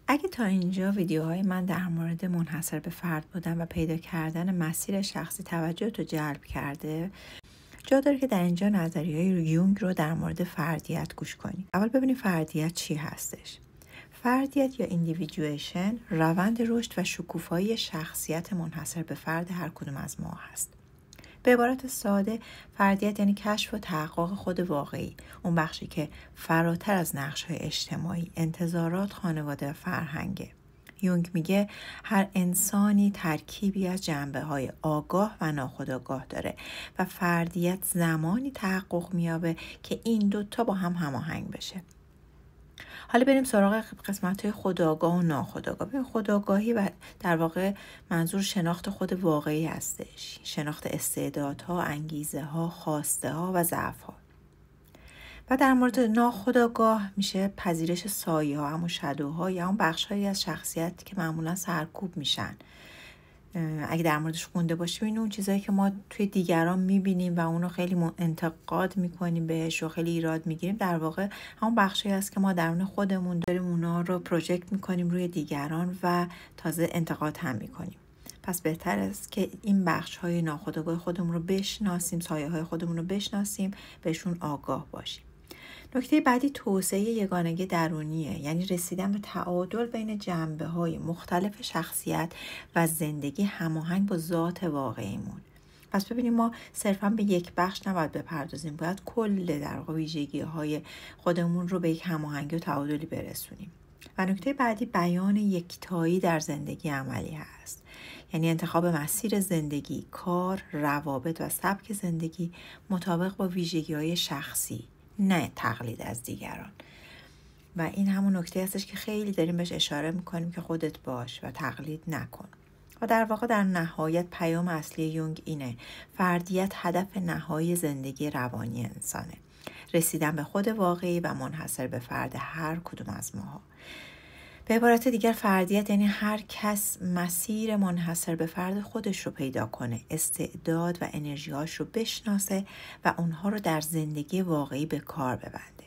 اگه تا اینجا ویدیوهای من در مورد منحصر به فرد بودن و پیدا کردن مسیر شخصی توجهتو جلب کرده، جا داره که در اینجا نظریه‌های یونگ رو در مورد فردیت گوش کنیم. اول ببینیم فردیت چی هستش. فردیت یا ایندیویدویشن روند رشد و شکوفایی شخصیت منحصر به فرد هر کدوم از ما هست. به عبارت ساده، فردیت یعنی کشف و تحقق خود واقعی، اون بخشی که فراتر از نقش‌های اجتماعی، انتظارات، خانواده و فرهنگه. یونگ میگه هر انسانی ترکیبی از جنبه‌های آگاه و ناخودآگاه داره و فردیت زمانی تحقق می‌یابه که این دوتا با هم هماهنگ بشه. حالا بریم سراغ قسمت‌های خودآگاه و ناخودآگاه. ببین خودآگاهی و در واقع منظور شناخت خود واقعی هستش. شناخت استعدادها، انگیزه‌ها، خواسته‌ها و ضعف‌ها. و در مورد ناخودآگاه میشه پذیرش سایه‌ها، همون شادوها یا اون بخش‌هایی از شخصیت که معمولا سرکوب میشن. اگه در موردش خونده باشیم این اون چیزایی که ما توی دیگران میبینیم و اونو خیلی انتقاد میکنیم بهش و خیلی ایراد میگیریم، در واقع همون بخشی هست که ما درون خودمون داریم اونا رو پروژکت میکنیم روی دیگران و تازه انتقاد هم میکنیم. پس بهتر است که این بخش‌های ناخودآگاه خودمون رو بشناسیم، سایه‌های خودمون رو بشناسیم، بهشون آگاه باشیم. نکته بعدی توسعه یگانگی درونیه، یعنی رسیدن به تعادل بین جنبه‌های مختلف شخصیت و زندگی هماهنگ با ذات واقعیمون. پس ببینیم ما صرفاً به یک بخش نباید بپردازیم، باید کل در واقع ویژگی‌های خودمون رو به یک هماهنگی و تعادلی برسونیم. و نکته بعدی بیان یکتایی در زندگی عملی هست، یعنی انتخاب مسیر زندگی، کار، روابط و سبک زندگی مطابق با ویژگی‌های شخصی، نه تقلید از دیگران. و این همون نکته هستش که خیلی داریم بهش اشاره میکنیم که خودت باش و تقلید نکن. و در واقع در نهایت پیام اصلی یونگ اینه: فردیت هدف نهایی زندگی روانی انسانه، رسیدن به خود واقعی و منحصر به فرد هر کدوم از ماها. به عبارت دیگر فردیت یعنی هر کس مسیر منحصر به فرد خودش رو پیدا کنه، استعداد و انرژی‌هاش رو بشناسه و اونها رو در زندگی واقعی به کار ببنده.